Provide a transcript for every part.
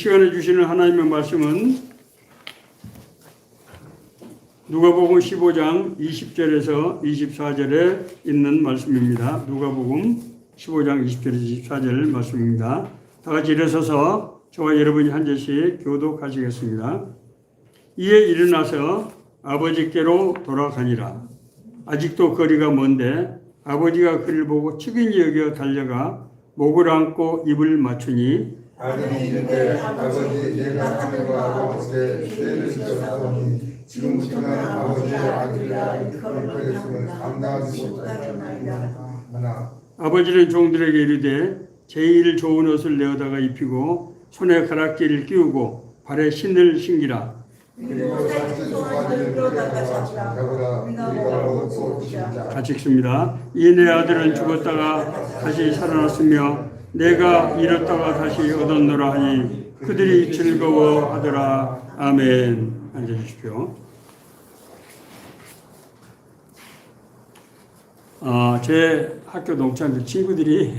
시간에 주시는 하나님의 말씀은 누가복음 15장 20절에서 24절에 있는 말씀입니다. 누가복음 15장 20절에서 24절 말씀입니다. 다 같이 일어서서 저와 여러분이 한 절씩 교독하시겠습니다. 이에 일어나서 아버지께로 돌아가니라. 아직도 거리가 먼데 아버지가 그를 보고 측은히 여겨 달려가 목을 안고 입을 맞추니 아들이 이르되 아버지 내가 하늘과 아버지께 죄를 지었사오니 지금부터는 아버지의 아들이라 일컬을 것을 감당하지 못하리이다. 하나 아버지는 종들에게 이르되 제일 좋은 옷을 내어다가 입히고 손에 가락지를 끼우고 발에 신을 신기라. 그리고 산지 소아들을 끌어다가 잡으라 우리가 먹고 드시자. 같이 읽습니다. 이 내 아들은 죽었다가 다시 살아났으며 내가 잃었다가 다시 얻었노라 하니 그들이 즐거워하더라. 아멘. 앉아주십시오. 제 학교 동창들 친구들이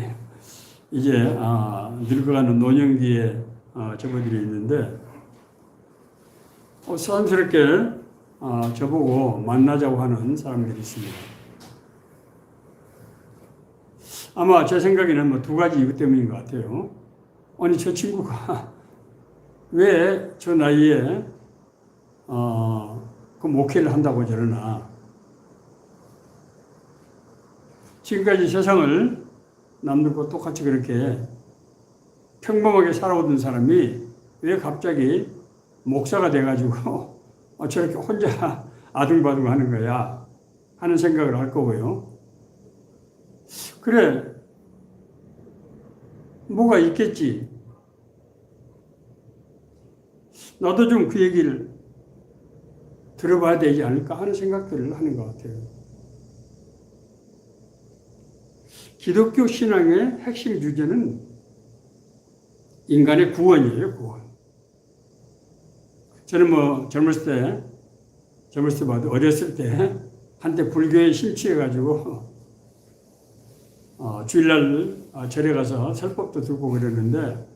이제 늙어가는 노년기에 저분들이 있는데 사람스럽게 저보고 만나자고 하는 사람들이 있습니다. 아마 제 생각에는 두 가지 이유 때문인 것 같아요. 아니 저 친구가 왜 저 나이에 그 목회를 한다고 저러나. 지금까지 세상을 남들과 똑같이 그렇게 평범하게 살아오던 사람이 왜 갑자기 목사가 돼가지고 저렇게 혼자 아둥바둥 하는 거야 하는 생각을 할 거고요. 그래, 뭐가 있겠지. 나도 좀 그 얘기를 들어봐야 되지 않을까 하는 생각들을 하는 것 같아요. 기독교 신앙의 핵심 주제는 인간의 구원이에요, 구원. 저는 젊었을 때 봐도 어렸을 때 한때 불교에 심취해가지고 주일날 절에 가서 설법도 듣고 그랬는데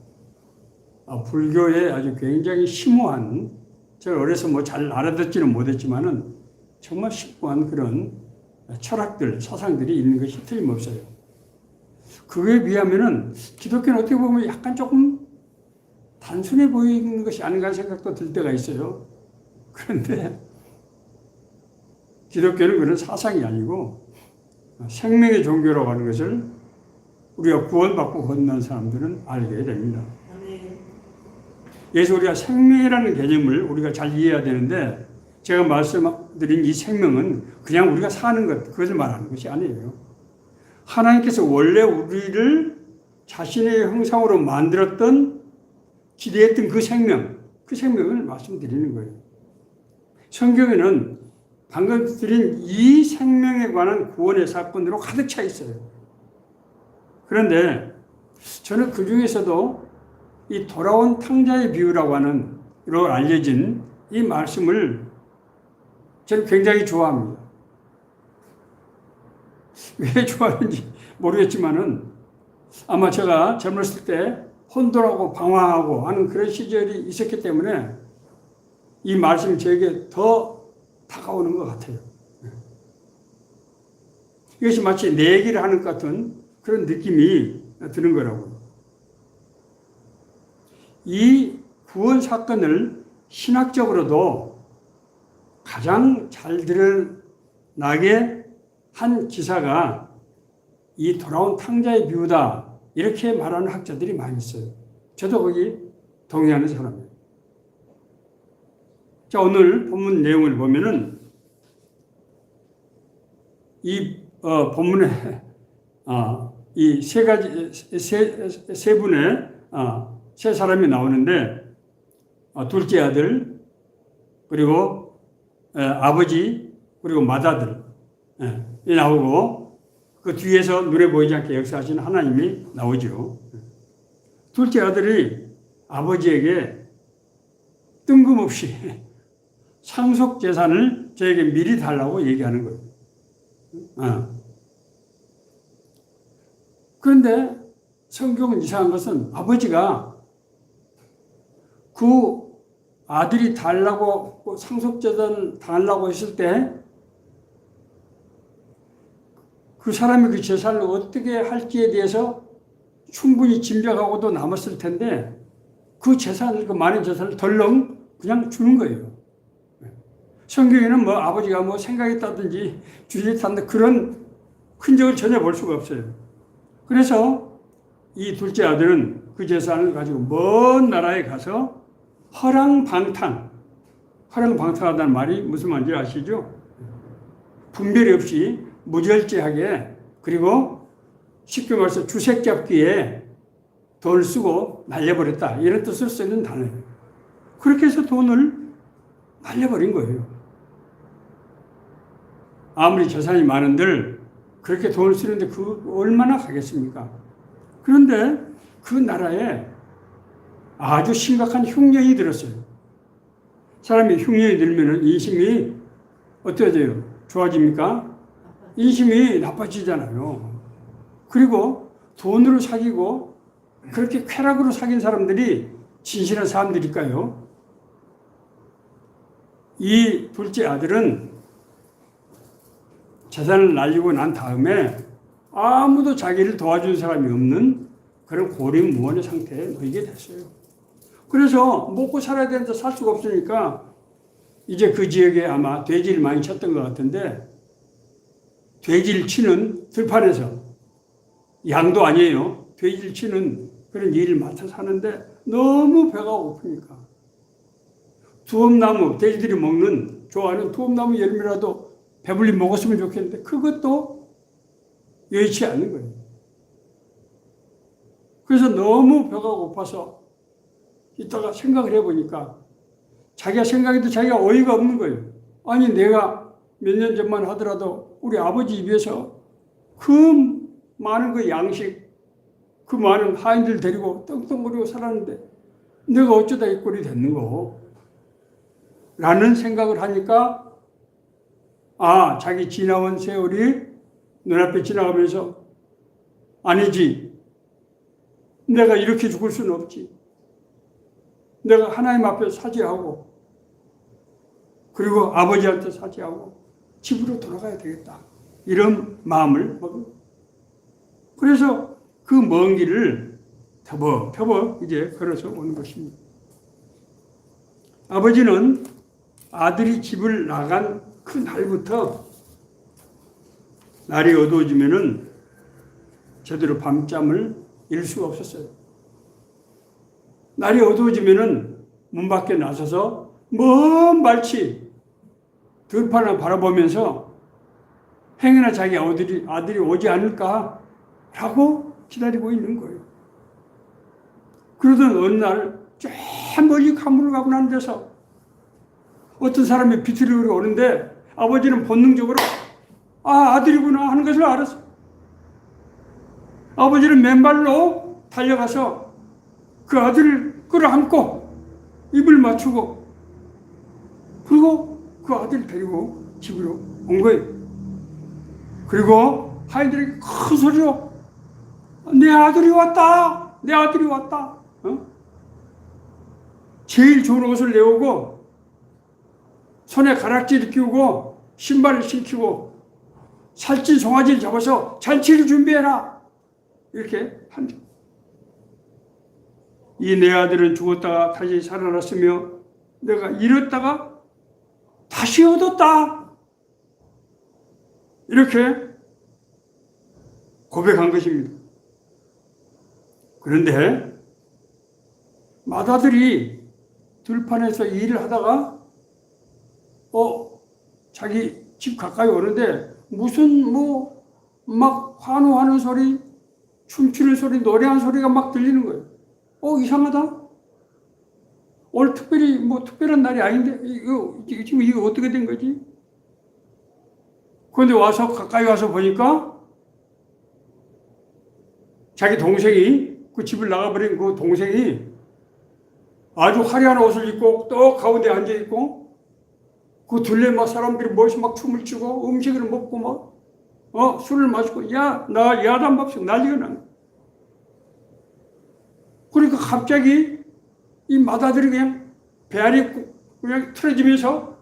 불교에 아주 굉장히 심오한, 제가 어려서 잘 알아듣지는 못했지만은 정말 심오한 그런 철학들, 사상들이 있는 것이 틀림없어요. 그거에 비하면은 기독교는 어떻게 보면 약간 조금 단순해 보이는 것이 아닌가 하는 생각도 들 때가 있어요. 그런데 기독교는 그런 사상이 아니고 생명의 종교라고 하는 것을 우리가 구원받고 건넌 사람들은 알게 됩니다. 그래서 우리가 생명이라는 개념을 우리가 잘 이해해야 되는데, 제가 말씀드린 이 생명은 그냥 우리가 사는 것, 그것을 말하는 것이 아니에요. 하나님께서 원래 우리를 자신의 형상으로 만들었던, 기대했던 그 생명을 말씀드리는 거예요. 성경에는 방금 드린 이 생명에 관한 구원의 사건으로 가득 차 있어요. 그런데 저는 그 중에서도 이 돌아온 탕자의 비유라고 하는 이로 알려진 이 말씀을 저는 굉장히 좋아합니다. 왜 좋아하는지 모르겠지만은 아마 제가 젊었을 때 혼돈하고 방황하고 하는 그런 시절이 있었기 때문에 이 말씀이 저에게 더 다가오는 것 같아요. 이것이 마치 내 얘기를 하는 것 같은 그런 느낌이 드는 거라고요. 이 구원 사건을 신학적으로도 가장 잘 드러나게 한 기사가 이 돌아온 탕자의 비유다, 이렇게 말하는 학자들이 많이 있어요. 저도 거기 동의하는 사람이에요. 자, 오늘 본문 내용을 보면은 이 본문에 이 세 가지 세 분의 세 사람이 나오는데, 둘째 아들, 그리고 아버지, 그리고 맏아들 이 나오고, 그 뒤에서 눈에 보이지 않게 역사하시는 하나님이 나오죠. 둘째 아들이 아버지에게 뜬금없이 상속 재산을 저에게 미리 달라고 얘기하는 거예요. 그런데 성경은 이상한 것은 아버지가 그 아들이 달라고 상속재산 달라고 했을 때 그 사람이 그 재산을 어떻게 할지에 대해서 충분히 짐작하고도 남았을 텐데 그 재산을, 그 많은 재산을 덜렁 그냥 주는 거예요. 성경에는 뭐 아버지가 뭐 생각했다든지 주의했다든지 그런 흔적을 전혀 볼 수가 없어요. 그래서 이 둘째 아들은 그 재산을 가지고 먼 나라에 가서 허랑방탕하다는 말이 무슨 말인지 아시죠? 분별이 없이 무절제하게, 그리고 쉽게 말해서 주색 잡기에 돈을 쓰고 날려버렸다, 이런 뜻을 쓰는 단어예요. 그렇게 해서 돈을 날려버린 거예요. 아무리 재산이 많은들 그렇게 돈을 쓰는데 그 얼마나 가겠습니까? 그런데 그 나라에 아주 심각한 흉년이 들었어요. 사람이 흉년이 들면 인심이 어떻게 돼요? 좋아집니까? 인심이 나빠지잖아요. 그리고 돈으로 사귀고 그렇게 쾌락으로 사귄 사람들이 진실한 사람들일까요? 이 둘째 아들은 재산을 날리고 난 다음에 아무도 자기를 도와준 사람이 없는 그런 고립무원의 상태에 놓이게 됐어요. 그래서 먹고 살아야 되는데 살 수가 없으니까 이제 그 지역에 아마 돼지를 많이 쳤던 것 같은데, 돼지를 치는 들판에서, 양도 아니에요, 돼지를 치는 그런 일을 맡아서 하는데 너무 배가 고프니까 두엄나무, 돼지들이 좋아하는 두엄나무 열매라도 배불리 먹었으면 좋겠는데 그것도 여의치 않는 거예요. 그래서 너무 배가 고파서 이따가 생각을 해보니까 자기가 생각해도 자기가 어이가 없는 거예요. 아니, 내가 몇 년 전만 하더라도 우리 아버지 입에서 그 많은 그 양식, 그 많은 하인들 데리고 떵떵거리고 살았는데 내가 어쩌다 이 꼴이 됐는고? 라는 생각을 하니까 자기 지나온 세월이 눈앞에 지나가면서 아니지, 내가 이렇게 죽을 수는 없지. 내가 하나님 앞에 사죄하고 그리고 아버지한테 사죄하고 집으로 돌아가야 되겠다, 이런 마음을 먹은. 그래서 그 먼 길을 터벅터벅 이제 걸어서 오는 것입니다. 아버지는 아들이 집을 나간 그 날부터 날이 어두워지면은 제대로 밤잠을 이룰 수가 없었어요. 날이 어두워지면은 문 밖에 나서서 먼 발치 들판을 바라보면서 행여나 자기 아들이 오지 않을까라고 기다리고 있는 거예요. 그러던 어느 날 저 멀리 가문을 가고 난 데서 어떤 사람이 비틀고 오는데 아버지는 본능적으로 아들이구나 하는 것을 알았어요. 아버지는 맨발로 달려가서 그 아들을 끌어안고 입을 맞추고 그리고 그 아들을 데리고 집으로 온 거예요. 그리고 하인들에게 큰 소리로 내 아들이 왔다, 내 아들이 왔다. 제일 좋은 옷을 내오고 손에 가락지를 끼우고 신발을 신기고 살찐 송아지를 잡아서 잔치를 준비해라, 이렇게 한다. 이 내 아들은 죽었다가 다시 살아났으며 내가 잃었다가 다시 얻었다, 이렇게 고백한 것입니다. 그런데 맏아들이 들판에서 일을 하다가 자기 집 가까이 오는데 무슨 막 환호하는 소리, 춤추는 소리, 노래하는 소리가 막 들리는 거예요. 이상하다. 오늘 특별히 특별한 날이 아닌데 지금 이거 어떻게 된 거지? 그런데 가까이 와서 보니까 자기 동생이, 그 집을 나가버린 그 동생이 아주 화려한 옷을 입고 또 가운데 앉아있고 그 둘레 막 사람들이 모여서 막 춤을 추고 음식을 먹고 막 술을 마시고 나 야단밥식 난리가 난 거야. 그러니까 갑자기 이 맏아들이 그냥 배알이 그냥 틀어지면서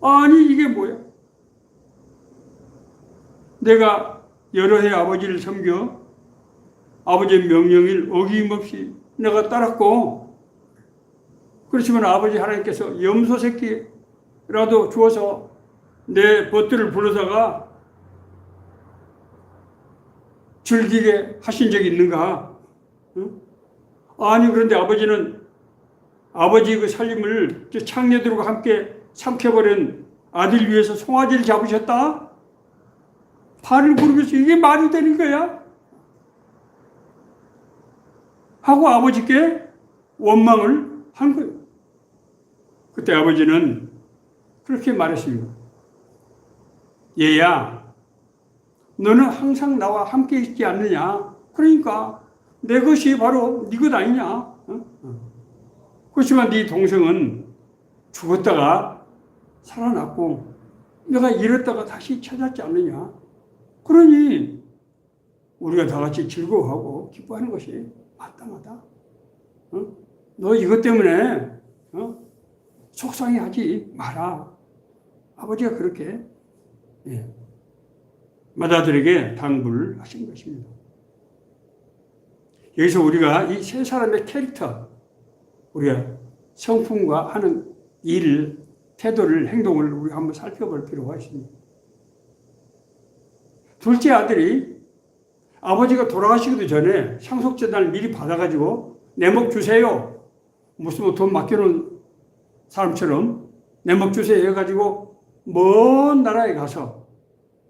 아니 이게 뭐야? 내가 여러 해 아버지를 섬겨 아버지의 명령을 어김없이 내가 따랐고 그렇지만 아버지 하나님께서 염소 새끼라도 주어서 내 벗들을 불러다가 즐기게 하신 적이 있는가? 응? 아니 그런데 아버지는 아버지 그 살림을 창녀들과 함께 삼켜버린 아들 위해서 송아지를 잡으셨다? 발을 구르면서 이게 말이 되는 거야? 하고 아버지께 원망을 한 거예요. 그때 아버지는 그렇게 말했습니다. 얘야, 너는 항상 나와 함께 있지 않느냐? 그러니까 내 것이 바로 네 것 아니냐? 그렇지만 네 동생은 죽었다가 살아났고 내가 잃었다가 다시 찾았지 않느냐? 그러니 우리가 다 같이 즐거워하고 기뻐하는 것이 마땅하다. 너 이것 때문에 속상해하지 마라. 아버지가 그렇게 맏아들에게 당부를 하신 것입니다. 여기서 우리가 이 세 사람의 캐릭터, 우리가 성품과 하는 일, 태도를, 행동을 우리가 한번 살펴볼 필요가 있습니다. 둘째 아들이 아버지가 돌아가시기도 전에 상속재단을 미리 받아가지고 내 목 주세요. 무슨 뭐 돈 맡겨놓은 사람처럼 내 목 주세요 해가지고 먼 나라에 가서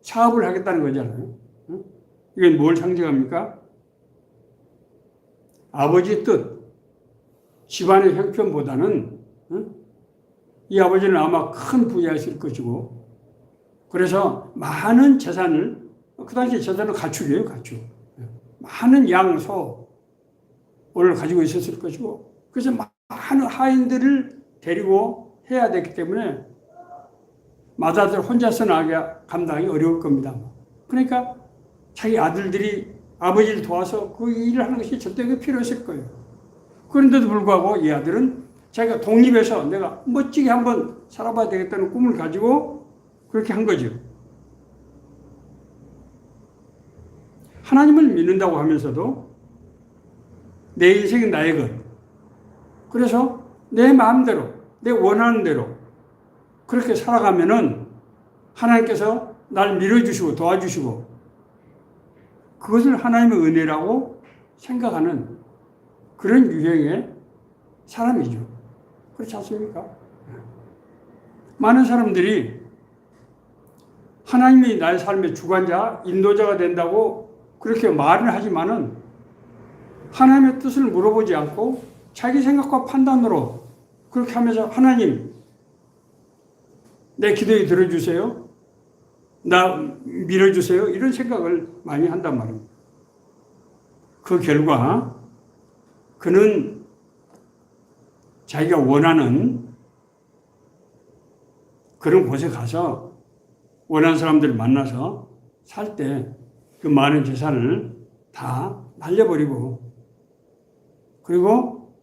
사업을 하겠다는 거잖아요. 이건 뭘 상징합니까? 아버지의 뜻, 집안의 형편보다는 이 아버지는 아마 큰 부자였을 것이고 그래서 많은 재산을 그 당시 재산은 가축이에요, 가축. 많은 양, 소를 가지고 있었을 것이고 그래서 많은 하인들을 데리고 해야 되기 때문에 맏아들 혼자서 나게 감당이 어려울 겁니다. 그러니까 자기 아들들이 아버지를 도와서 그 일을 하는 것이 절대 필요했을 거예요. 그런데도 불구하고 이 아들은 자기가 독립해서 내가 멋지게 한번 살아봐야 되겠다는 꿈을 가지고 그렇게 한 거죠. 하나님을 믿는다고 하면서도 내 인생은 나의 것. 그래서 내 마음대로, 내 원하는 대로 그렇게 살아가면은 하나님께서 날 밀어주시고 도와주시고 그것을 하나님의 은혜라고 생각하는 그런 유형의 사람이죠. 그렇지 않습니까? 많은 사람들이 하나님이 나의 삶의 주관자, 인도자가 된다고 그렇게 말을 하지만은 하나님의 뜻을 물어보지 않고 자기 생각과 판단으로 그렇게 하면서 하나님, 내 기도에 들어주세요. 나 밀어주세요. 이런 생각을 많이 한단 말입니다. 그 결과 그는 자기가 원하는 그런 곳에 가서 원하는 사람들을 만나서 살 때 그 많은 재산을 다 날려버리고 그리고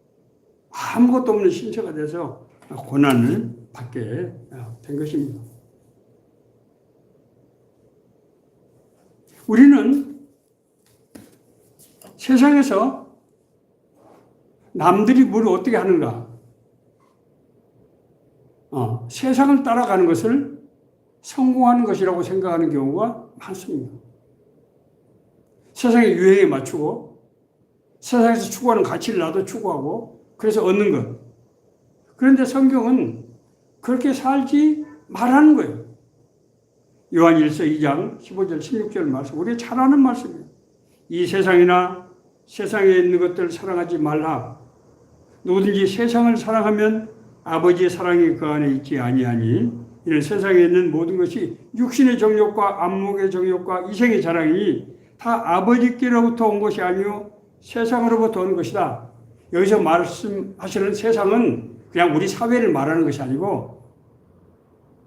아무것도 없는 신세가 돼서 고난을 받게 된 것입니다. 우리는 세상에서 남들이 뭘 어떻게 하는가, 세상을 따라가는 것을 성공하는 것이라고 생각하는 경우가 많습니다. 세상의 유행에 맞추고 세상에서 추구하는 가치를 나도 추구하고 그래서 얻는 것. 그런데 성경은 그렇게 살지 말라는 거예요. 요한 1서 2장 15절 16절 말씀, 우리가 잘 아는 말씀이에요. 이 세상이나 세상에 있는 것들을 사랑하지 말라. 누구든지 세상을 사랑하면 아버지의 사랑이 그 안에 있지 아니하니 이는 세상에 있는 모든 것이 육신의 정욕과 안목의 정욕과 이생의 자랑이니 다 아버지께로부터 온 것이 아니요 세상으로부터 온 것이다. 여기서 말씀하시는 세상은 그냥 우리 사회를 말하는 것이 아니고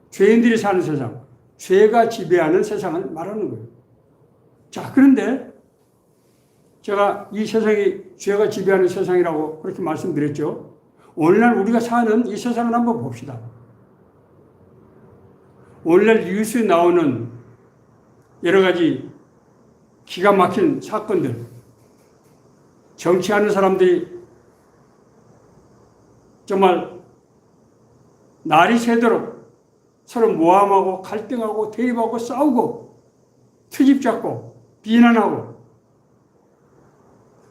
죄인들이 사는 세상, 죄가 지배하는 세상을 말하는 거예요. 자, 그런데 제가 이 세상이 죄가 지배하는 세상이라고 그렇게 말씀드렸죠. 오늘날 우리가 사는 이 세상을 한번 봅시다. 오늘날 뉴스에 나오는 여러 가지 기가 막힌 사건들, 정치하는 사람들이 정말 날이 새도록 서로 모함하고 갈등하고 대립하고 싸우고 트집 잡고 비난하고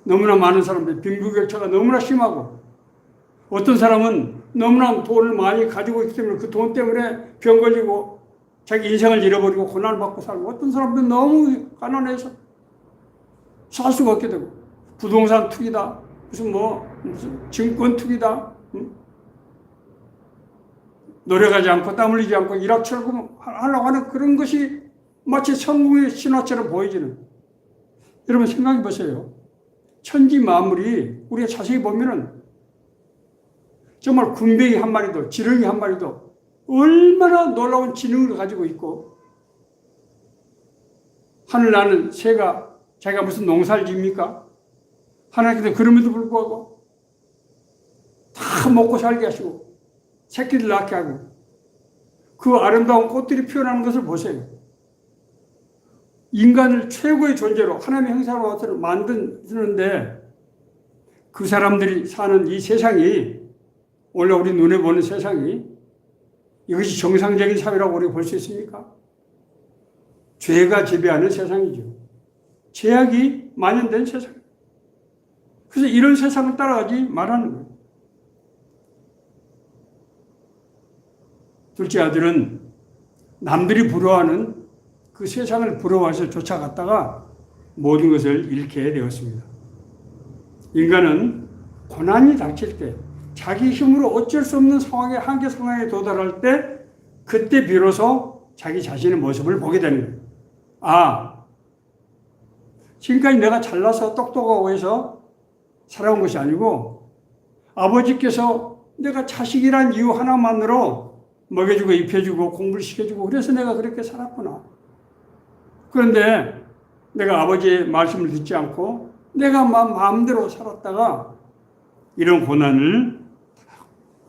너무나 많은 사람들 빈부격차가 너무나 심하고 어떤 사람은 너무나 돈을 많이 가지고 있기 때문에 그 돈 때문에 병 걸리고 자기 인생을 잃어버리고 고난을 받고 살고 어떤 사람들은 너무 가난해서 살 수가 없게 되고 부동산 투기다 무슨 증권 투기다 노력하지 않고 땀 흘리지 않고 일확천금 하려고 하는 그런 것이 마치 성공의 신화처럼 보여지는 여러분 생각해 보세요. 천지 만물이 우리가 자세히 보면은 정말 군뱅이 한 마리도 지렁이 한 마리도 얼마나 놀라운 지능을 가지고 있고 하늘 나는 새가 자기가 무슨 농사를 지입니까? 하나님께서 그럼에도 불구하고 다 먹고 살게 하시고 새끼들 낳게 하고 그 아름다운 꽃들이 피어나는 것을 보세요. 인간을 최고의 존재로 하나님의 형상으로 만드는데 그 사람들이 사는 이 세상이 원래 우리 눈에 보는 세상이 이것이 정상적인 사회라고 우리가 볼 수 있습니까? 죄가 지배하는 세상이죠. 죄악이 만연된 세상. 그래서 이런 세상을 따라가지 말라는 거예요. 둘째 아들은 남들이 부러워하는 그 세상을 부러워해서 쫓아갔다가 모든 것을 잃게 되었습니다. 인간은 고난이 닥칠 때 자기 힘으로 어쩔 수 없는 상황에 한계 상황에 도달할 때 그때 비로소 자기 자신의 모습을 보게 되는 거예요. 아, 지금까지 내가 잘나서 똑똑하고 해서 살아온 것이 아니고 아버지께서 내가 자식이란 이유 하나만으로 먹여주고 입혀주고 공부를 시켜주고 그래서 내가 그렇게 살았구나. 그런데 내가 아버지의 말씀을 듣지 않고 내가 마음대로 살았다가 이런 고난을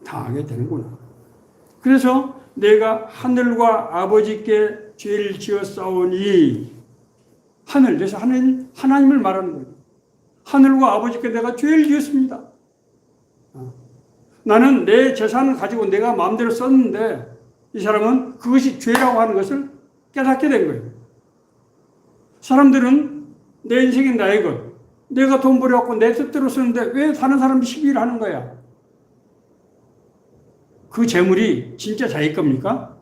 당하게 되는구나. 그래서 내가 하늘과 아버지께 죄를 지어 싸우니 하늘, 그래서 하나님을 말하는 거예요. 하늘과 아버지께 내가 죄를 지었습니다. 나는 내 재산을 가지고 내가 마음대로 썼는데 이 사람은 그것이 죄라고 하는 것을 깨닫게 된 거예요. 사람들은 내 인생이 나의 것, 내가 돈 벌여갖고 내 뜻대로 쓰는데 왜 다른 사람이 시비를 하는 거야? 그 재물이 진짜 자기 겁니까?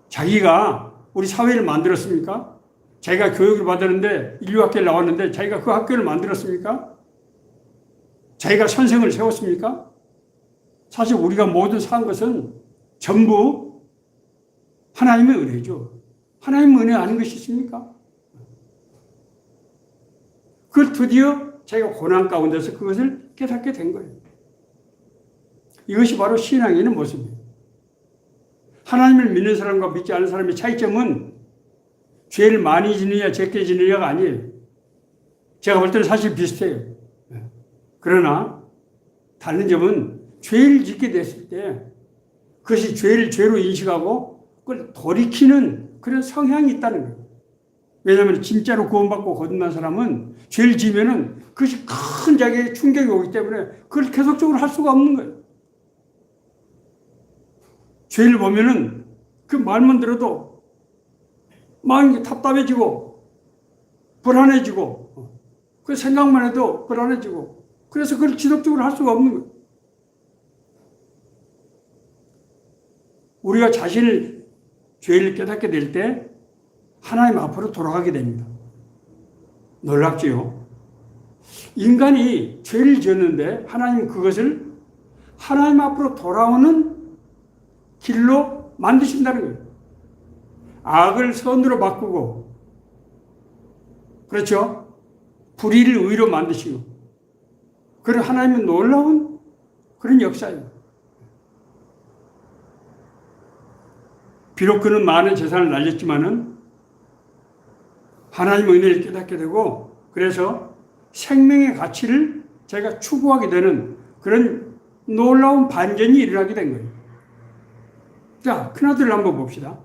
자기가 우리 사회를 만들었습니까? 자기가 교육을 받았는데 인류학교를 나왔는데 자기가 그 학교를 만들었습니까? 자기가 선생을 세웠습니까? 사실 우리가 모두 산 것은 전부 하나님의 은혜죠. 하나님의 은혜 아닌 것이 있습니까? 그걸 드디어 자기가 고난 가운데서 그것을 깨닫게 된 거예요. 이것이 바로 신앙에 있는 모습이에요. 하나님을 믿는 사람과 믿지 않는 사람의 차이점은 죄를 많이 지느냐 적게 지느냐가 아니에요. 제가 볼 때는 사실 비슷해요. 그러나 다른 점은 죄를 짓게 됐을 때 그것이 죄를 죄로 인식하고 그걸 돌이키는 그런 성향이 있다는 거예요. 왜냐하면 진짜로 구원받고 거듭난 사람은 죄를 지면은 그것이 큰 자기의 충격이 오기 때문에 그걸 계속적으로 할 수가 없는 거예요. 죄를 보면은 그 말만 들어도 마음이 답답해지고 불안해지고 그 생각만 해도 불안해지고 그래서 그걸 지속적으로 할 수가 없는 거예요. 우리가 자신을 죄를 깨닫게 될 때 하나님 앞으로 돌아가게 됩니다. 놀랍지요? 인간이 죄를 지었는데 하나님 그것을 하나님 앞으로 돌아오는 길로 만드신다는 거예요. 악을 선으로 바꾸고, 그렇죠? 불의를 의로 만드시고, 그런 하나님의 놀라운 그런 역사예요. 비록 그는 많은 재산을 날렸지만은 하나님의 은혜를 깨닫게 되고 그래서 생명의 가치를 제가 추구하게 되는 그런 놀라운 반전이 일어나게 된 거예요. 자, 큰아들을 한번 봅시다.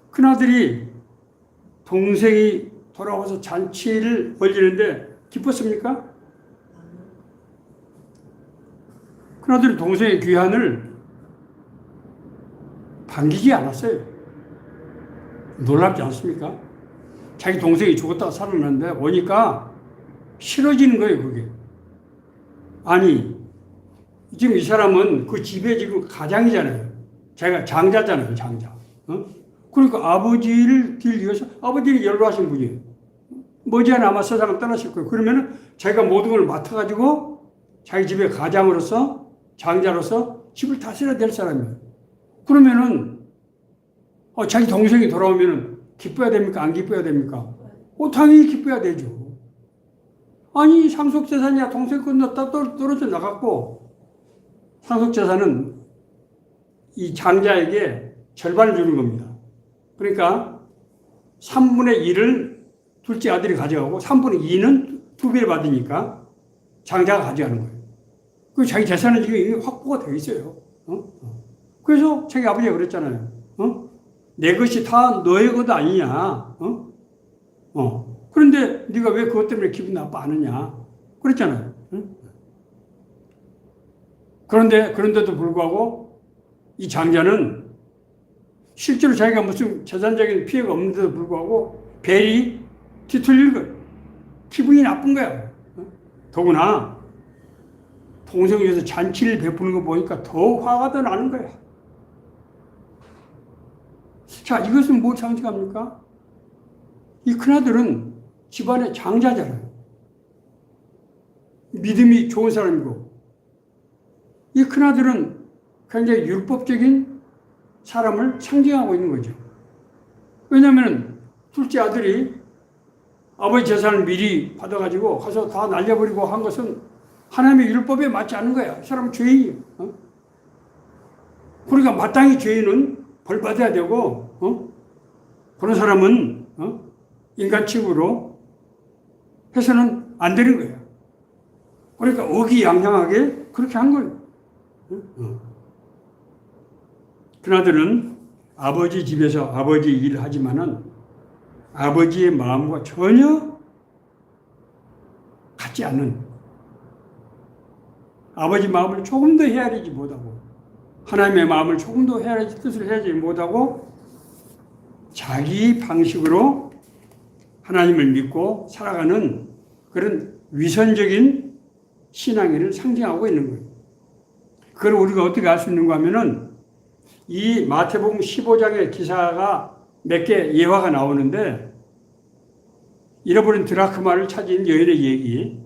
큰아들이 동생이 돌아와서 잔치를 벌리는데 기뻤습니까? 큰아들이 동생의 귀환을 반기지 않았어요. 놀랍지 않습니까? 자기 동생이 죽었다가 살아났는데 오니까 싫어지는 거예요, 그게. 아니, 지금 이 사람은 그 집에 지금 가장이잖아요. 자기가 장자잖아요, 장자. 어? 그러니까 아버지를 길 위해서, 아버지는 연로하신 분이에요. 머지않아 아마 세상을 떠나실 거예요. 그러면은 자기가 모든 걸 맡아가지고 자기 집의 가장으로서, 장자로서 집을 다스려야 될 사람이에요. 그러면은, 자기 동생이 돌아오면은 기뻐야 됩니까? 안 기뻐야 됩니까? 당연히 기뻐야 되죠. 아니, 상속재산이야. 동생 끝났다 떨어져 나갔고, 상속재산은 이 장자에게 절반을 주는 겁니다. 그러니까 3분의 1을 둘째 아들이 가져가고 3분의 2는 2배를 받으니까 장자가 가져가는 거예요. 그 자기 재산은 지금 이미 확보가 되어 있어요. 그래서 자기 아버지가 그랬잖아요. 내 것이 다 너의 것 아니냐. 그런데 네가 왜 그것 때문에 기분 나빠하느냐. 그랬잖아요. 그런데도 불구하고 이 장자는 실제로 자기가 무슨 재산적인 피해가 없는데도 불구하고 벨이 뒤틀릴 거예요. 기분이 나쁜 거야. 더구나 동생 위해서 잔치를 베푸는 거 보니까 더 화가 더 나는 거야. 자, 이것은 뭘 상징합니까? 이 큰아들은 집안의 장자잖아요. 믿음이 좋은 사람이고, 이 큰아들은 굉장히 율법적인 사람을 상징하고 있는 거죠. 왜냐하면 둘째 아들이 아버지 재산을 미리 받아가지고 가서 다 날려버리고 한 것은 하나님의 율법에 맞지 않는 거야. 이 사람은 죄인이에요. 그러니까 마땅히 죄인은 벌 받아야 되고, 그런 사람은 인간 취급으로 해서는 안 되는 거예요. 그러니까 어기양양하게 그렇게 한 거예요. 그나들은 아버지 집에서 아버지 일을 하지만은 아버지의 마음과 전혀 같지 않는, 아버지 마음을 조금 더 헤아리지 못하고 하나님의 마음을 조금 더 뜻을 헤아리지 못하고 자기 방식으로 하나님을 믿고 살아가는 그런 위선적인 신앙을 상징하고 있는 거예요. 그걸 우리가 어떻게 알 수 있는가 하면은 이 마태복음 15장의 기사가 몇 개 예화가 나오는데, 잃어버린 드라크마를 찾은 여인의 얘기,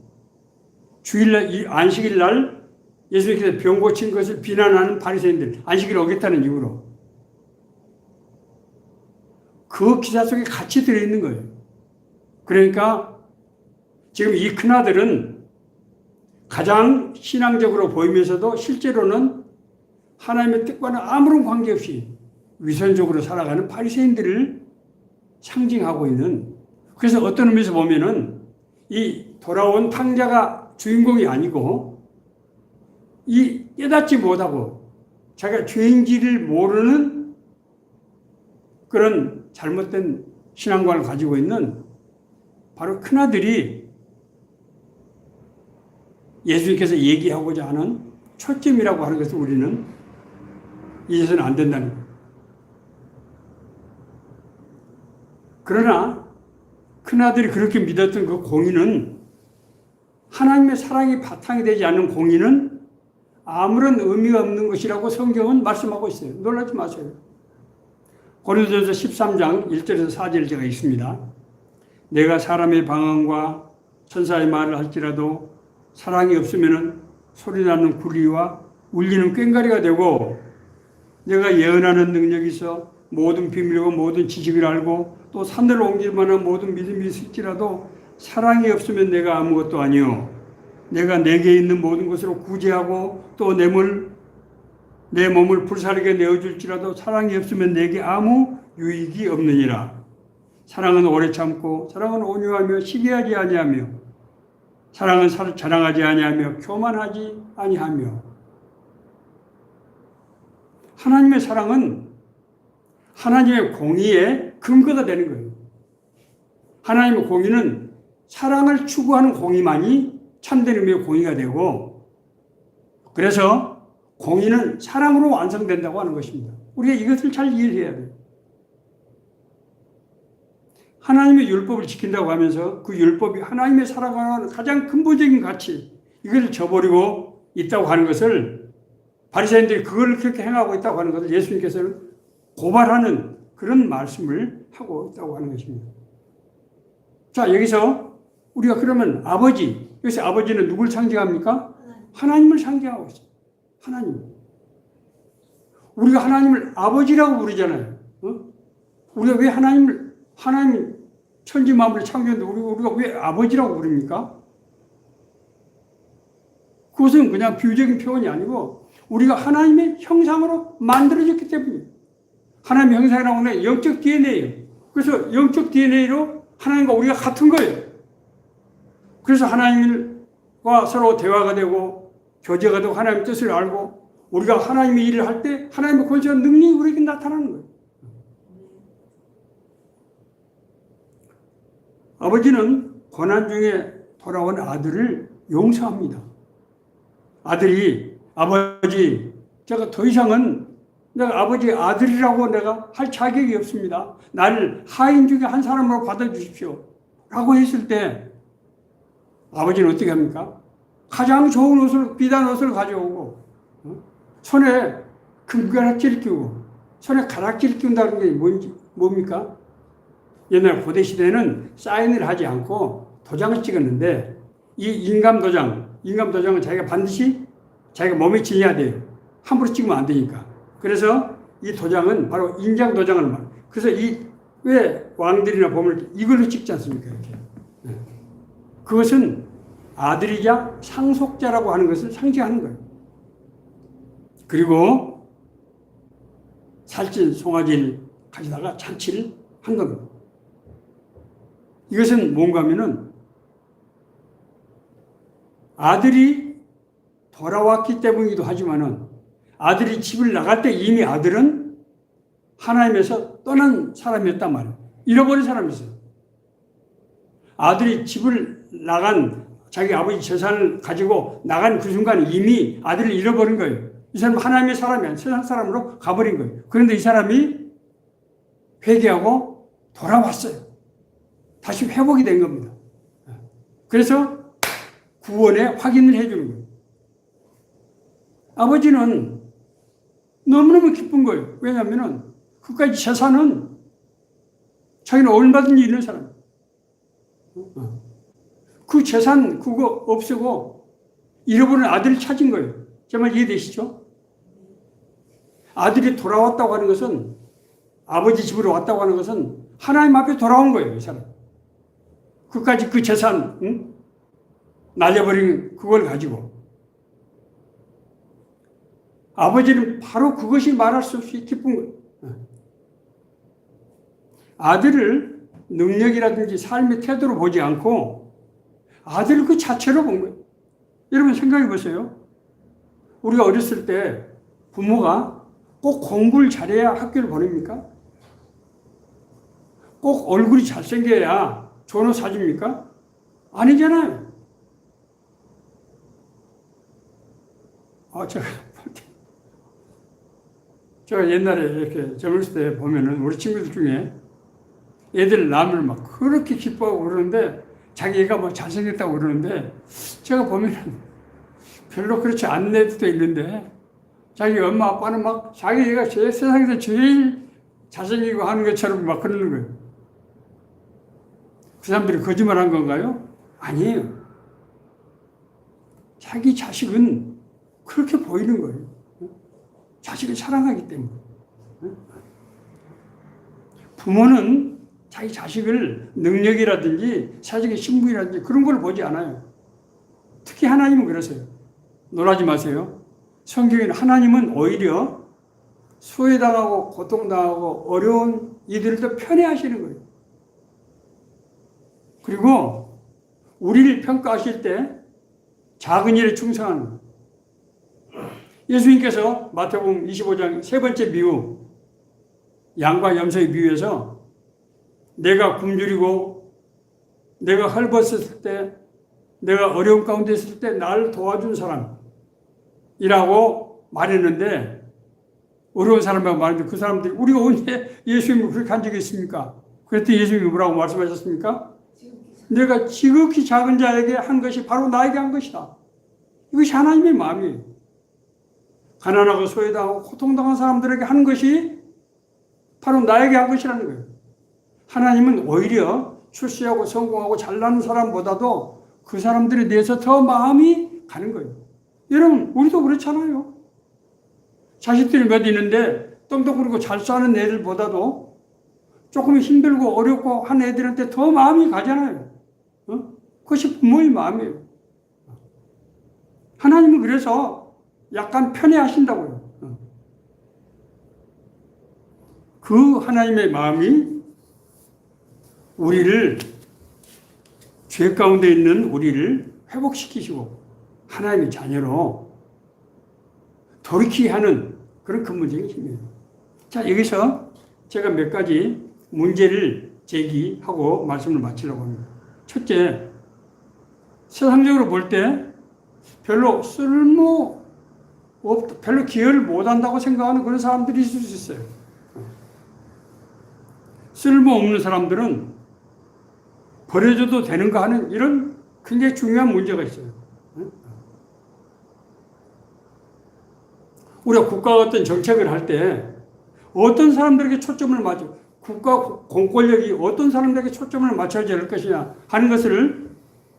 주일날, 안식일 날 예수님께서 병 고친 것을 비난하는 바리새인들, 안식일을 어겼다는 이유로 그 기사 속에 같이 들어있는 거예요. 그러니까 지금 이 큰아들은 가장 신앙적으로 보이면서도 실제로는 하나님의 뜻과는 아무런 관계없이 위선적으로 살아가는 바리새인들을 상징하고 있는, 그래서 어떤 의미에서 보면은 이 돌아온 탕자가 주인공이 아니고 이 깨닫지 못하고 자기가 죄인지를 모르는 그런 잘못된 신앙관을 가지고 있는 바로 큰아들이 예수님께서 얘기하고자 하는 초점이라고 하는 것을 우리는 잊어서는 안 된다는 거예요. 그러나 큰아들이 그렇게 믿었던 그 공의는, 하나님의 사랑이 바탕이 되지 않는 공의는 아무런 의미가 없는 것이라고 성경은 말씀하고 있어요. 놀라지 마세요. 고린도전서 13장 1절에서 4절 제가 있습니다. 내가 사람의 방언과 천사의 말을 할지라도 사랑이 없으면 소리나는 구리와 울리는 꽹과리가 되고, 내가 예언하는 능력이 있어 모든 비밀과 모든 지식을 알고 또 산들을 옮길 만한 모든 믿음이 있을지라도 사랑이 없으면 내가 아무것도 아니요, 내가 내게 있는 모든 것으로 구제하고 또 내 몸을 불사르게 내어줄지라도 사랑이 없으면 내게 아무 유익이 없느니라. 사랑은 오래 참고 사랑은 온유하며 시기하지 아니하며 사랑은 자랑하지 아니하며 교만하지 아니하며. 하나님의 사랑은 하나님의 공의의 근거가 되는 거예요. 하나님의 공의는 사랑을 추구하는 공의만이 참된 의미의 공의가 되고, 그래서 공의는 사랑으로 완성된다고 하는 것입니다. 우리가 이것을 잘 이해해야 돼요. 하나님의 율법을 지킨다고 하면서 그 율법이 하나님의 사랑하는 가장 근본적인 가치, 이것을 저버리고 있다고 하는 것을, 바리새인들이 그걸 그렇게 행하고 있다고 하는 것을 예수님께서는 고발하는 그런 말씀을 하고 있다고 하는 것입니다. 자, 여기서 우리가 그러면 아버지, 여기서 아버지는 누굴 상징합니까? 하나님을 상징하고 있어요. 하나님. 우리가 하나님을 아버지라고 부르잖아요. 우리가 왜 하나님 천지 만물을 창조했는데 우리가 왜 아버지라고 부릅니까? 그것은 그냥 비유적인 표현이 아니고 우리가 하나님의 형상으로 만들어졌기 때문이에요. 하나님의 형상이라고 하는 영적 DNA예요. 그래서 영적 DNA로 하나님과 우리가 같은 거예요. 그래서 하나님과 서로 대화가 되고 교제가 되고 하나님의 뜻을 알고 우리가 하나님의 일을 할 때 하나님의 권세와 능력이 우리에게 나타나는 거예요. 아버지는 고난 중에 돌아온 아들을 용서합니다. 아들이 아버지, 제가 더 이상은 내가 아버지의 아들이라고 내가 할 자격이 없습니다. 나를 하인 중에 한 사람으로 받아주십시오. 라고 했을 때 아버지는 어떻게 합니까? 가장 좋은 옷을, 비단 옷을 가져오고 손에 금가락지를 끼우고 손에 가락지를 끼운다는 게 뭡니까? 옛날 고대 시대는 사인을 하지 않고 도장을 찍었는데 이 인감 도장은 자기가 반드시 자기가 몸에 지녀야 돼요. 함부로 찍으면 안 되니까. 그래서 이 도장은 바로 인장 도장을 말해요. 그래서 왜 왕들이나 보면 이걸로 찍지 않습니까? 이렇게. 그것은 아들이자 상속자라고 하는 것을 상징하는 거예요. 그리고 살찐 송아지를 가져다가 잔치를 한 겁니다. 이것은 뭔가 하면은 아들이 돌아왔기 때문이기도 하지만은 아들이 집을 나갈 때 이미 아들은 하나님에서 떠난 사람이었단 말이에요. 잃어버린 사람이었어요. 아들이 집을 나간 자기 아버지 재산을 가지고 나간 그 순간 이미 아들을 잃어버린 거예요. 이 사람은 하나님의 사람이 아니라 세상 사람으로 가버린 거예요. 그런데 이 사람이 회개하고 돌아왔어요. 다시 회복이 된 겁니다. 그래서 구원의 확인을 해주는 거예요. 아버지는 너무너무 기쁜 거예요. 왜냐하면 그까지 재산은 자기는 얼마든지 있는 사람. 그 재산 그거 없애고 잃어버린 아들을 찾은 거예요. 제 말 이해되시죠? 아들이 돌아왔다고 하는 것은 아버지 집으로 왔다고 하는 것은 하나님 앞에 돌아온 거예요. 이 사람. 그까지 그 재산 날려버린 그걸 가지고 아버지는 바로 그것이 말할 수 없이 기쁜 거예요. 아들을 능력이라든지 삶의 태도로 보지 않고 아들을 그 자체로 본 거예요. 여러분 생각해 보세요. 우리가 어렸을 때 부모가 꼭 공부를 잘해야 학교를 보냅니까? 꼭 얼굴이 잘생겨야 좋은 옷 사줍니까? 아니잖아요. 제가 옛날에 이렇게 젊었을 때 보면은 우리 친구들 중에 애들 남을 막 그렇게 기뻐하고 그러는데 자기 애가 뭐 잘생겼다고 그러는데 제가 보면은 별로 그렇지 않은 애들도 있는데 자기 엄마 아빠는 막 자기 애가 세상에서 제일 잘생기고 하는 것처럼 막 그러는 거예요. 그 사람들이 거짓말한 건가요? 아니에요. 자기 자식은 그렇게 보이는 거예요. 자식을 사랑하기 때문에. 부모는 자기 자식을 능력이라든지 자식의 신분이라든지 그런 걸 보지 않아요. 특히 하나님은 그러세요. 놀라지 마세요. 성경에는 하나님은 오히려 소외당하고 고통당하고 어려운 이들을 더 편애하시는 거예요. 그리고 우리를 평가하실 때 작은 일에 충성하는 거예요. 예수님께서 마태복음 25장 세 번째 비유, 양과 염소의 비유에서 내가 굶주리고 내가 헐벗었을 때, 내가 어려운 가운데 있을 때 나를 도와준 사람이라고 말했는데, 어려운 사람이라고 말했는데 그 사람들이 우리가 언제 예수님을 그렇게 한 적이 있습니까? 그랬더니 예수님이 뭐라고 말씀하셨습니까? 내가 지극히 작은 자에게 한 것이 바로 나에게 한 것이다. 이것이 하나님의 마음이에요. 가난하고 소외당하고 고통당한 사람들에게 한 것이 바로 나에게 한 것이라는 거예요. 하나님은 오히려 출세하고 성공하고 잘나는 사람보다도 그 사람들에 대해서 더 마음이 가는 거예요. 여러분, 우리도 그렇잖아요. 자식들이 몇 있는데 떵떵거리고 잘 사는 애들보다도 조금 힘들고 어렵고 한 애들한테 더 마음이 가잖아요. 그것이 부모의 마음이에요. 하나님은 그래서 약간 편애하신다고요. 그 하나님의 마음이 우리를, 죄 가운데 있는 우리를 회복시키시고 하나님의 자녀로 돌이키게 하는 그런 근본적인 힘이에요. 자, 여기서 제가 몇 가지 문제를 제기하고 말씀을 마치려고 합니다. 첫째, 세상적으로 볼 때 별로 별로 기여를 못한다고 생각하는 그런 사람들이 있을 수 있어요. 쓸모없는 사람들은 버려줘도 되는가 하는 이런 굉장히 중요한 문제가 있어요. 우리가 국가가 어떤 정책을 할 때 어떤 사람들에게 초점을 맞춰, 국가 공권력이 어떤 사람들에게 초점을 맞춰야 할 것이냐 하는 것을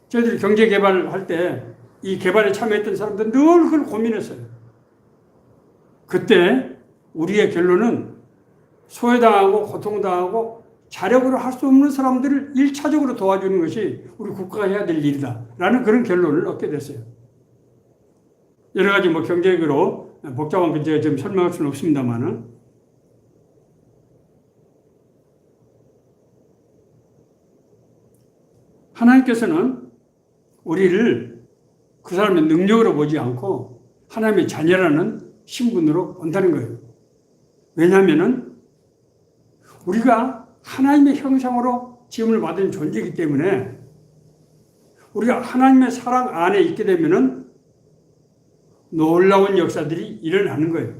저희들이 경제 개발을 할 때 이 개발에 참여했던 사람들은 늘 그걸 고민했어요. 그때 우리의 결론은 소외당하고 고통당하고 자력으로 할 수 없는 사람들을 1차적으로 도와주는 것이 우리 국가가 해야 될 일이다 라는 그런 결론을 얻게 됐어요. 여러 가지 경제적으로 복잡한 건 제가 지금 설명할 수는 없습니다만은, 하나님께서는 우리를 그 사람의 능력으로 보지 않고 하나님의 자녀라는 신분으로 본다는 거예요. 왜냐하면은 우리가 하나님의 형상으로 지음을 받은 존재이기 때문에 우리가 하나님의 사랑 안에 있게 되면은 놀라운 역사들이 일어나는 거예요.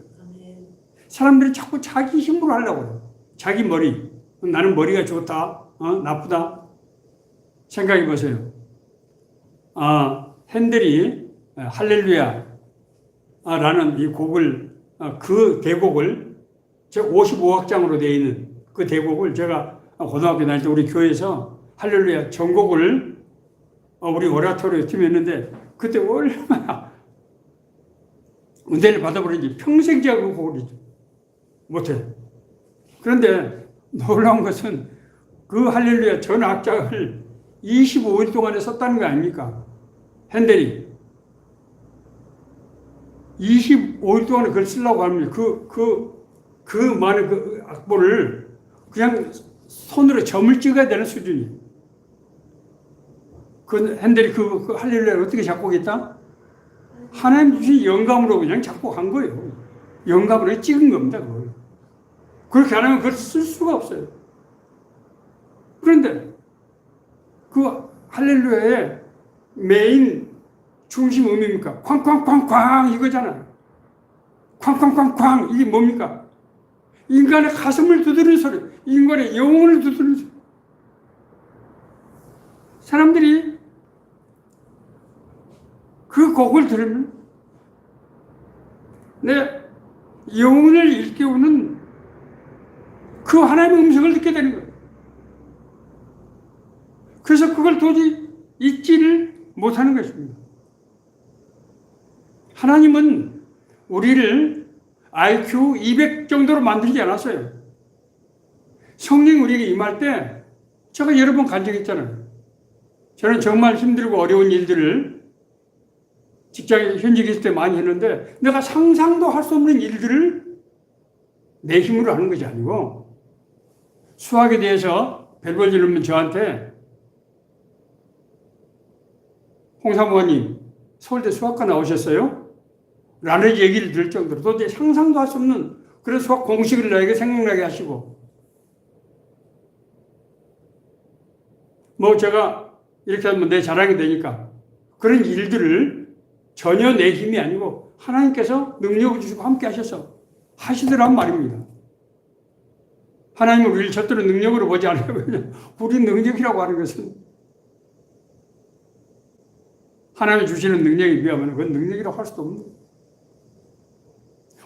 사람들이 자꾸 자기 힘으로 하려고 해요. 자기 머리. 나는 머리가 좋다, 나쁘다. 생각해 보세요. 핸델이 할렐루야 라는 이 곡을, 그 대곡을, 제 55악장으로 되어 있는 그 대곡을 제가 고등학교 다닐 때 우리 교회에서 할렐루야 전곡을 우리 오라토리오 팀이 했는데, 그때 얼마나 은혜를 받아버린지 평생 제가 그 곡을 못해. 그런데 놀라운 것은 그 할렐루야 전 악장을 25일 동안에 썼다는 거 아닙니까? 핸델이 25일 동안에 그걸 쓰려고 하면 그 많은 그 악보를 그냥 손으로 점을 찍어야 되는 수준이에요. 그 핸델이 그 할렐루야를 어떻게 작곡했다? 하나님 주신 영감으로 그냥 작곡한 거예요. 영감으로 찍은 겁니다. 그걸. 그렇게 안 하면 그걸 쓸 수가 없어요. 그런데 그 할렐루야의 메인 중심 의미입니까? 쾅쾅쾅쾅 이거잖아요. 쾅쾅쾅쾅 이게 뭡니까? 인간의 가슴을 두드리는 소리, 인간의 영혼을 두드리는 소리. 사람들이 그 곡을 들으면 내 영혼을 일깨우는 그 하나님의 음성을 듣게 되는 거예요. 그래서 그걸 도저히 잊지를 못하는 것입니다. 하나님은 우리를 IQ 200 정도로 만들지 않았어요. 성령 우리에게 임할 때 제가 여러 번 간증했잖아요. 저는 정말 힘들고 어려운 일들을 직장에 현직에 있을 때 많이 했는데, 내가 상상도 할 수 없는 일들을 내 힘으로 하는 것이 아니고, 수학에 대해서 별 볼 일 없는 저한테 홍사모님 서울대 수학과 나오셨어요? 라는 얘기를 들을 정도로 도대체 상상도 할 수 없는 그런 수학 공식을 나에게 생각나게 하시고, 뭐 제가 이렇게 하면 내 자랑이 되니까 그런 일들을 전혀 내 힘이 아니고 하나님께서 능력을 주시고 함께 하셔서 하시더란 말입니다. 하나님은 우리를 절대로 능력으로 보지 않아요. 우리 능력이라고 하는 것은 하나님이 주시는 능력에 비하면 그건 능력이라고 할 수도 없는 거예요.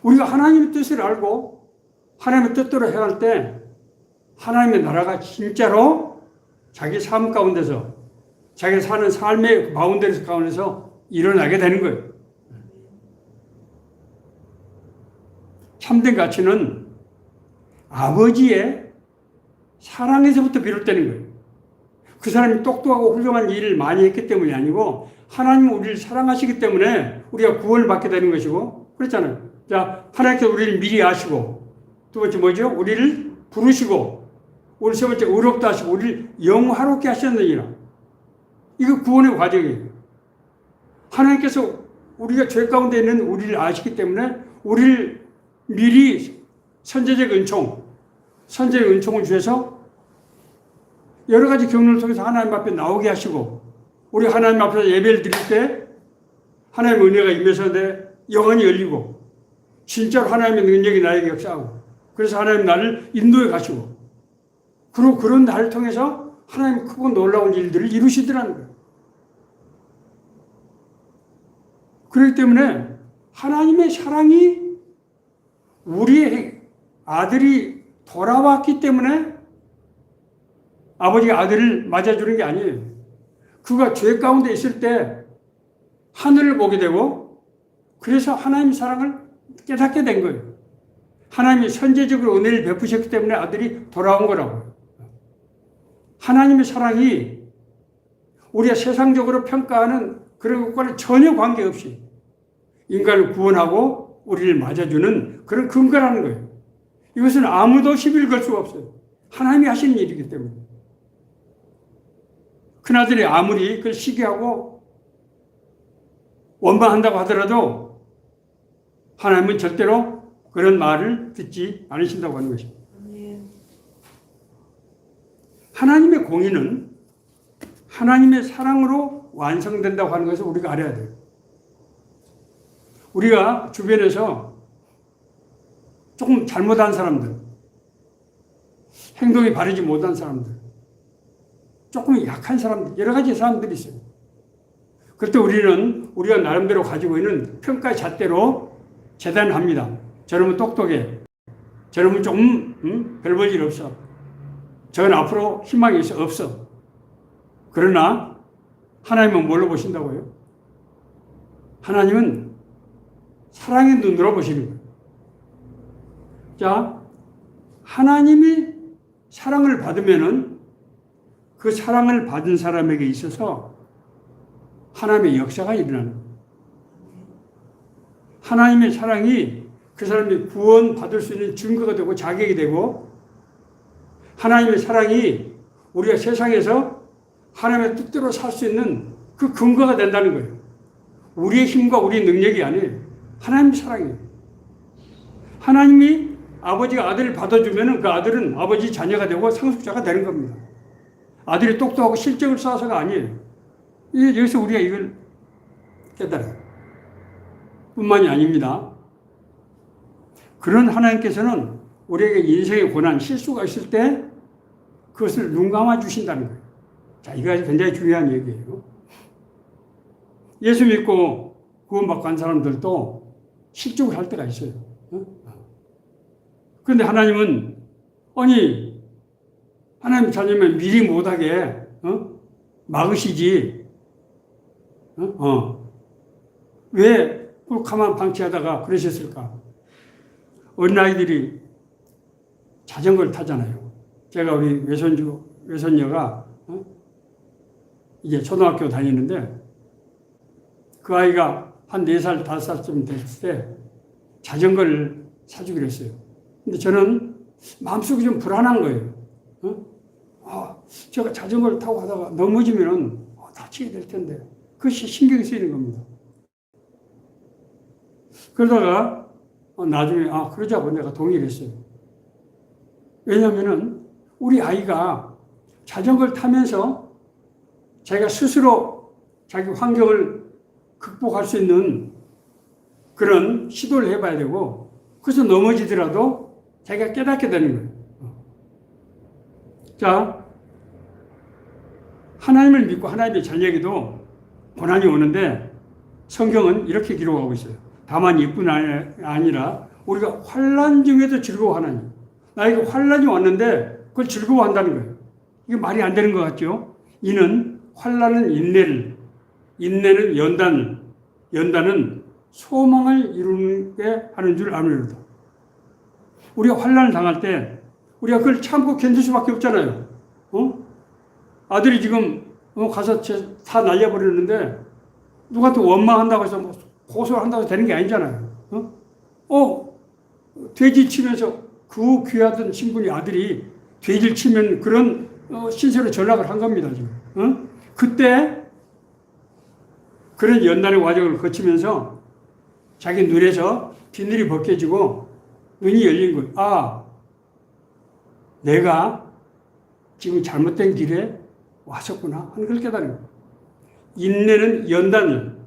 우리가 하나님의 뜻을 알고 하나님의 뜻대로 해야 할 때 하나님의 나라가 진짜로 자기 삶 가운데서 자기가 사는 삶의 바운더리 가운데서 일어나게 되는 거예요. 참된 가치는 아버지의 사랑에서부터 비롯되는 거예요. 그 사람이 똑똑하고 훌륭한 일을 많이 했기 때문이 아니고 하나님은 우리를 사랑하시기 때문에 우리가 구원을 받게 되는 것이고, 그렇잖아요. 자, 하나님께서 우리를 미리 아시고, 두 번째 뭐죠? 우리를 부르시고, 우리 세 번째 의롭다 하시고 우리를 영화롭게 하셨느니라. 이거 구원의 과정이에요. 하나님께서 우리가 죄 가운데 있는 우리를 아시기 때문에 우리를 미리 선제적 은총을 주셔서 여러 가지 경륜을 통해서 하나님 앞에 나오게 하시고, 우리 하나님 앞에서 예배를 드릴 때 하나님의 은혜가 임해서 내 영혼이 열리고 진짜로 하나님의 능력이 나에게 역사하고, 그래서 하나님 나를 인도해 가시고, 그리고 그런 나를 통해서 하나님 크고 놀라운 일들을 이루시더라는 거예요. 그렇기 때문에 하나님의 사랑이 우리의 아들이 돌아왔기 때문에 아버지가 아들을 맞아주는 게 아니에요. 그가 죄 가운데 있을 때 하늘을 보게 되고, 그래서 하나님의 사랑을 깨닫게 된 거예요. 하나님이 선제적으로 은혜를 베푸셨기 때문에 아들이 돌아온 거라고요. 하나님의 사랑이 우리가 세상적으로 평가하는 그런 것과는 전혀 관계없이 인간을 구원하고 우리를 맞아주는 그런 근거라는 거예요. 이것은 아무도 시비를 걸 수가 없어요. 하나님이 하시는 일이기 때문에. 큰아들이 아무리 그걸 시기하고 원망한다고 하더라도 하나님은 절대로 그런 말을 듣지 않으신다고 하는 것입니다. 하나님의 공의는 하나님의 사랑으로 완성된다고 하는 것을 우리가 알아야 돼요. 우리가 주변에서 조금 잘못한 사람들, 행동이 바르지 못한 사람들, 조금 약한 사람들, 여러 가지 사람들이 있어요. 그럴 때 우리는 우리가 나름대로 가지고 있는 평가의 잣대로 재단합니다. 저놈은 똑똑해. 저놈은 조금 별 볼 일 없어. 저건 앞으로 희망이 없어. 그러나 하나님은 뭘로 보신다고요? 하나님은 사랑의 눈으로 보시는 거예요. 자, 하나님이 사랑을 받으면은 그 사랑을 받은 사람에게 있어서 하나님의 역사가 일어나는 거예요. 하나님의 사랑이 그 사람이 구원받을 수 있는 증거가 되고 자격이 되고, 하나님의 사랑이 우리가 세상에서 하나님의 뜻대로 살 수 있는 그 근거가 된다는 거예요. 우리의 힘과 우리의 능력이 아니에요. 하나님의 사랑이에요. 하나님이 아버지가 아들을 받아주면 그 아들은 아버지 자녀가 되고 상속자가 되는 겁니다. 아들이 똑똑하고 실적을 쌓아서가 아니에요. 여기서 우리가 이걸 깨달아요. 뿐만이 아닙니다. 그런 하나님께서는 우리에게 인생의 고난, 실수가 있을 때 그것을 눈 감아 주신다는 거예요. 자, 이거 굉장히 중요한 얘기예요. 예수 믿고 구원받고 한 사람들도 실족을 할 때가 있어요. 그런데 하나님은, 아니, 하나님 자녀면 미리 못하게 막으시지. 왜 꿀가만 방치하다가 그러셨을까? 어린아이들이 자전거를 타잖아요. 제가 우리 외손녀가 이제 초등학교 다니는데 그 아이가 한 4살, 5살쯤 됐을 때 자전거를 사주기로 했어요. 근데 저는 마음속이 좀 불안한 거예요. 제가 자전거를 타고 가다가 넘어지면 다치게 될 텐데 그것이 신경이 쓰이는 겁니다. 그러다가 나중에 그러자고 내가 동의를 했어요. 왜냐하면은 우리 아이가 자전거를 타면서 자기가 스스로 자기 환경을 극복할 수 있는 그런 시도를 해봐야 되고, 그래서 넘어지더라도 자기가 깨닫게 되는 거예요. 자, 하나님을 믿고 하나님의 자녀에게도 고난이 오는데 성경은 이렇게 기록하고 있어요. 다만 이뿐 아니라 우리가 환난 중에도 즐거워하나니. 나에게 환난이 왔는데 그걸 즐거워한다는 거예요. 이게 말이 안 되는 것 같죠? 이는 환난은 인내를, 인내는 연단은 소망을 이루게 하는 줄 아노라. 우리가 환난을 당할 때 우리가 그걸 참고 견딜 수밖에 없잖아요. 아들이 지금 가서 다 날려버리는데 누구한테 원망한다고 해서 뭐 고소한다고 되는 게 아니잖아요. 돼지 치면서 그 귀하던 신분이 아들이 돼지를 치면 그런 신세로 전락을 한 겁니다. 지금. 그때 그런 연단의 과정을 거치면서 자기 눈에서 비늘이 벗겨지고 눈이 열린 거예요. 내가 지금 잘못된 길에 왔었구나 하는 걸 깨달은 거예요. 인내는 연단을,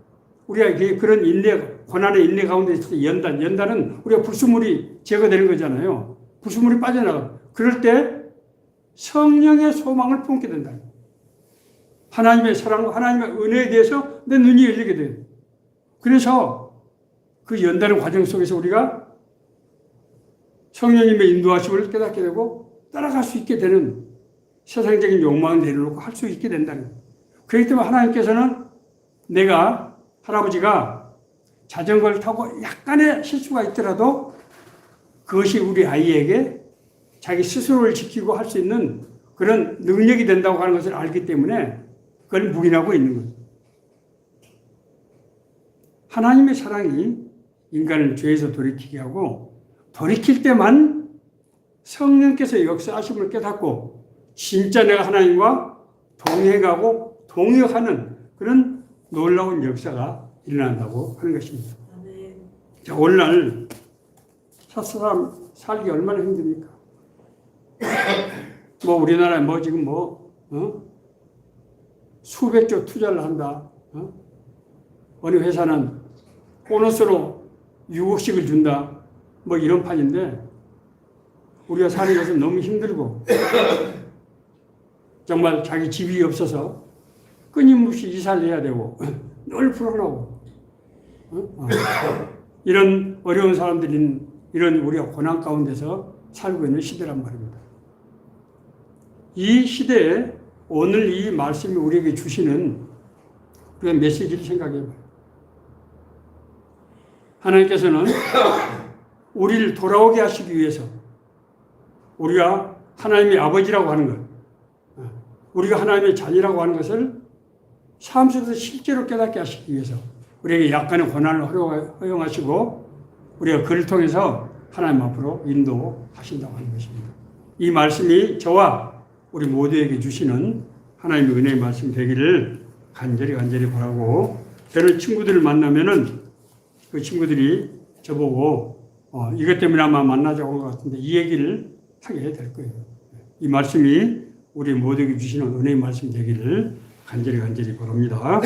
우리가 그런 인내, 고난의 인내 가운데 있을 때 연단은 우리가 불순물이 제거되는 거잖아요. 불순물이 빠져나가. 그럴 때 성령의 소망을 품게 된다. 하나님의 사랑, 하나님의 은혜에 대해서 내 눈이 열리게 돼요. 그래서 그 연단의 과정 속에서 우리가 성령님의 인도하심을 깨닫게 되고 따라갈 수 있게 되는, 세상적인 욕망을 내려놓고 할 수 있게 된다는 거예요. 그렇기 때문에 하나님께서는 할아버지가 자전거를 타고 약간의 실수가 있더라도 그것이 우리 아이에게 자기 스스로를 지키고 할 수 있는 그런 능력이 된다고 하는 것을 알기 때문에 그걸 묵인하고 있는 거죠. 하나님의 사랑이 인간을 죄에서 돌이키게 하고, 돌이킬 때만 성령께서 역사하심을 깨닫고 진짜 내가 하나님과 동행하고 동역하는 그런 놀라운 역사가 일어난다고 하는 것입니다. 자, 오늘날 사람 살기 얼마나 힘듭니까? 우리나라에 지금 수백조 투자를 한다. 어느 회사는 보너스로 6억씩을 준다. 이런 판인데 우리가 사는 것은 너무 힘들고 정말 자기 집이 없어서 끊임없이 이사를 해야 되고 늘 불안하고 이런 어려운 사람들인 이런 우리가 고난 가운데서 살고 있는 시대란 말입니다. 이 시대에 오늘 이 말씀이 우리에게 주시는 그 메시지를 생각해 봐요. 하나님께서는 우리를 돌아오게 하시기 위해서 우리가 하나님의 아버지라고 하는 것, 우리가 하나님의 자녀라고 하는 것을 삶 속에서 실제로 깨닫게 하시기 위해서 우리에게 약간의 고난을 허용하시고 우리가 그를 통해서 하나님 앞으로 인도하신다고 하는 것입니다. 이 말씀이 저와 우리 모두에게 주시는 하나님의 은혜의 말씀 되기를 간절히 바라고, 저는 친구들을 만나면은 그 친구들이 저보고 이것 때문에 아마 만나자고 한 것 같은데 이 얘기를 하게 될 거예요. 이 말씀이 우리 모두에게 주시는 은혜의 말씀 되기를 간절히 바랍니다.